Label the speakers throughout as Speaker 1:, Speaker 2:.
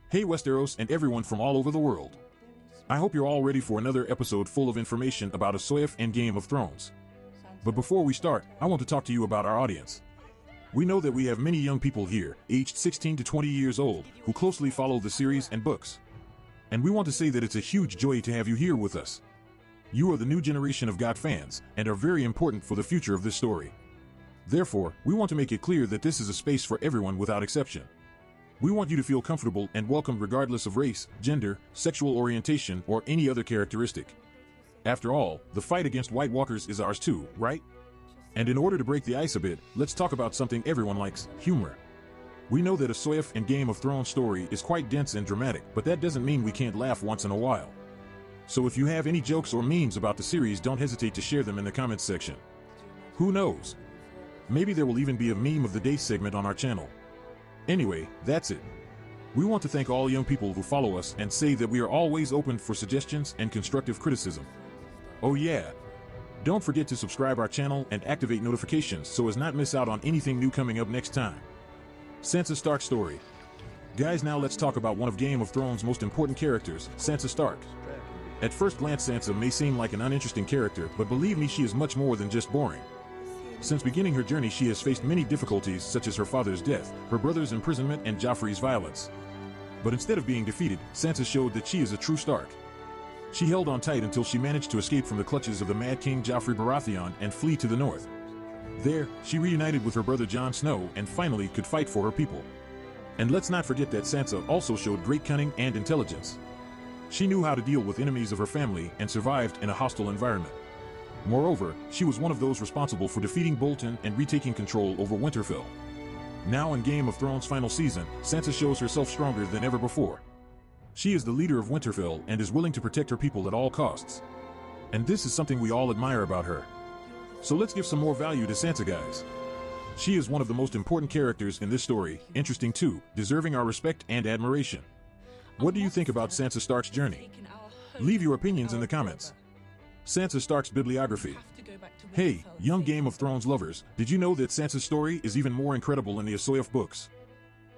Speaker 1: Hey Westeros and everyone from all over the world. I hope you're all ready for another episode full of information about ASOIAF and Game of Thrones. But before we start, I want to talk to you about our audience. We know that we have many young people here, aged 16 to 20 years old, who closely follow the series and books. And we want to say that it's a huge joy to have you here with us. You are the new generation of GOT fans, and are very important for the future of this story. Therefore, we want to make it clear that this is a space for everyone without exception. We want you to feel comfortable and welcome regardless of race, gender, sexual orientation, or any other characteristic. After all, the fight against White Walkers is ours too, right? And in order to break the ice a bit, let's talk about something everyone likes: humor. We know that ASOIAF and Game of Thrones story is quite dense and dramatic, but that doesn't mean we can't laugh once in a while. So if you have any jokes or memes about the series, don't hesitate to share them in the comments section. Who knows? Maybe there will even be a meme of the day segment on our channel. Anyway, that's it. We want to thank all young people who follow us and say that we are always open for suggestions and constructive criticism. Oh yeah! Don't forget to subscribe our channel and activate notifications so as not miss out on anything new coming up next time. Sansa Stark story. Guys, now let's talk about one of Game of Thrones' most important characters, Sansa Stark. At first glance, Sansa may seem like an uninteresting character, but believe me, she is much more than just boring. Since beginning her journey, she has faced many difficulties, such as her father's death, her brother's imprisonment, and Joffrey's violence. But instead of being defeated, Sansa showed that she is a true Stark. She held on tight until she managed to escape from the clutches of the Mad King Joffrey Baratheon and flee to the north. There, she reunited with her brother Jon Snow and finally could fight for her people. And let's not forget that Sansa also showed great cunning and intelligence. She knew how to deal with enemies of her family and survived in a hostile environment. Moreover, she was one of those responsible for defeating Bolton and retaking control over Winterfell. Now in Game of Thrones' final season, Sansa shows herself stronger than ever before. She is the leader of Winterfell and is willing to protect her people at all costs. And this is something we all admire about her. So let's give some more value to Sansa, guys. She is one of the most important characters in this story, interesting too, deserving our respect and admiration. What do you think about Sansa Stark's journey? Leave your opinions in the comments. Sansa Stark's bibliography. Hey, young Game of Thrones lovers, did you know that Sansa's story is even more incredible in the ASOIAF books?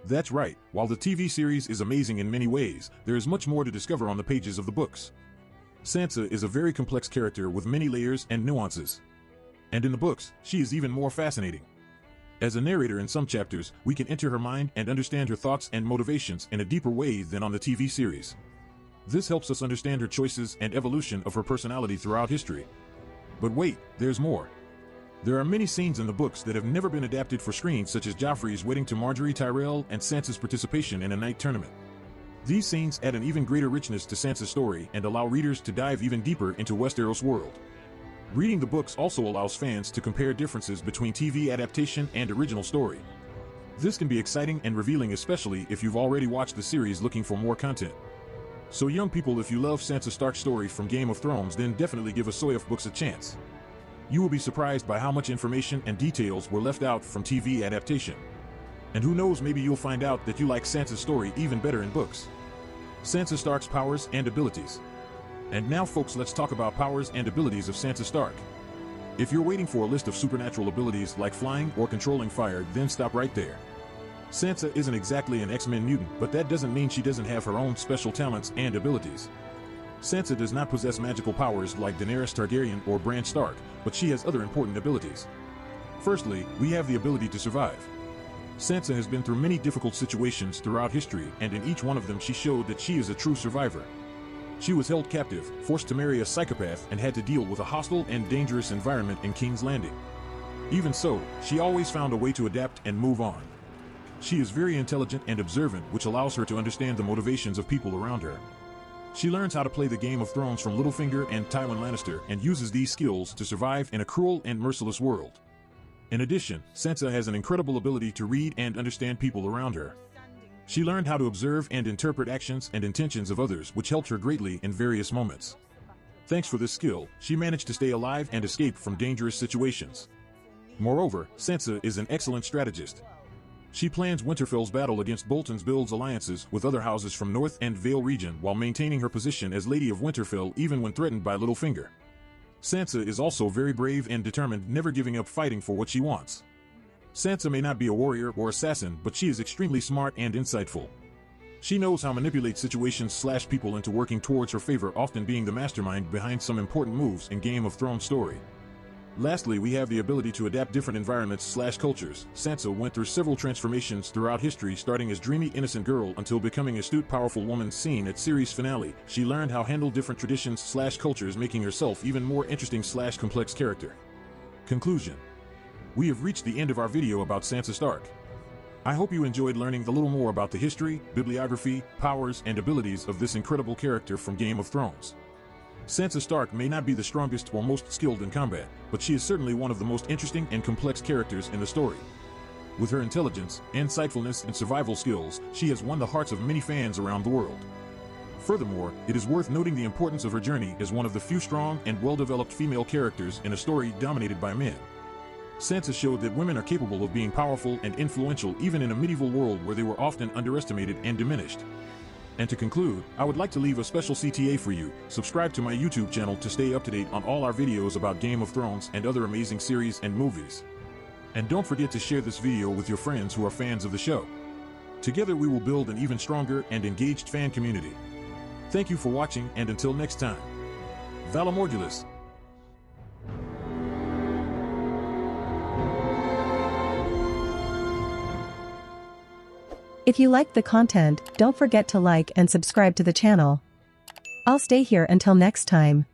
Speaker 1: That's right, while the TV series is amazing in many ways, there is much more to discover on the pages of the books. Sansa is a very complex character with many layers and nuances. And in the books, she is even more fascinating. As a narrator in some chapters, we can enter her mind and understand her thoughts and motivations in a deeper way than on the TV series. This helps us understand her choices and evolution of her personality throughout history. But wait, there's more. There are many scenes in the books that have never been adapted for screen, such as Joffrey's wedding to Margaery Tyrell and Sansa's participation in a night tournament. These scenes add an even greater richness to Sansa's story and allow readers to dive even deeper into Westeros' world. Reading the books also allows fans to compare differences between TV adaptation and original story. This can be exciting and revealing, especially if you've already watched the series looking for more content. So young people, if you love Sansa Stark's story from Game of Thrones, then definitely give ASOIAF books a chance. You will be surprised by how much information and details were left out from TV adaptation. And who knows, maybe you'll find out that you like Sansa's story even better in books. Sansa Stark's powers and abilities. And now folks, let's talk about powers and abilities of Sansa Stark. If you're waiting for a list of supernatural abilities like flying or controlling fire, then stop right there. Sansa isn't exactly an X-Men mutant, but that doesn't mean she doesn't have her own special talents and abilities. Sansa does not possess magical powers like Daenerys Targaryen or Bran Stark, but she has other important abilities. Firstly, we have the ability to survive. Sansa has been through many difficult situations throughout history, and in each one of them she showed that she is a true survivor. She was held captive, forced to marry a psychopath, and had to deal with a hostile and dangerous environment in King's Landing. Even so, she always found a way to adapt and move on. She is very intelligent and observant, which allows her to understand the motivations of people around her. She learns how to play the Game of Thrones from Littlefinger and Tywin Lannister and uses these skills to survive in a cruel and merciless world. In addition, Sansa has an incredible ability to read and understand people around her. She learned how to observe and interpret actions and intentions of others, which helped her greatly in various moments. Thanks for this skill, she managed to stay alive and escape from dangerous situations. Moreover, Sansa is an excellent strategist. She plans Winterfell's battle against Bolton's builds alliances with other houses from North and Vale region while maintaining her position as Lady of Winterfell even when threatened by Littlefinger. Sansa is also very brave and determined, never giving up fighting for what she wants. Sansa may not be a warrior or assassin, but she is extremely smart and insightful. She knows how to manipulate situations/people into working towards her favor, often being the mastermind behind some important moves in Game of Thrones story. Lastly, we have the ability to adapt different environments/cultures. Sansa went through several transformations throughout history, starting as dreamy, innocent girl until becoming astute, powerful woman. Seen at series finale, she learned how to handle different traditions/cultures, making herself even more interesting/complex character. Conclusion. We have reached the end of our video about Sansa Stark. I hope you enjoyed learning a little more about the history, bibliography, powers, and abilities of this incredible character from Game of Thrones. Sansa Stark may not be the strongest or most skilled in combat, but she is certainly one of the most interesting and complex characters in the story. With her intelligence, insightfulness, and survival skills, she has won the hearts of many fans around the world. Furthermore, it is worth noting the importance of her journey as one of the few strong and well-developed female characters in a story dominated by men. Sansa showed that women are capable of being powerful and influential even in a medieval world where they were often underestimated and diminished. And to conclude, I would like to leave a special CTA for you. Subscribe to my YouTube channel to stay up to date on all our videos about Game of Thrones and other amazing series and movies. And don't forget to share this video with your friends who are fans of the show. Together we will build an even stronger and engaged fan community. Thank you for watching, and until next time. Valamorgulis.
Speaker 2: If you liked the content, don't forget to like and subscribe to the channel. I'll stay here until next time.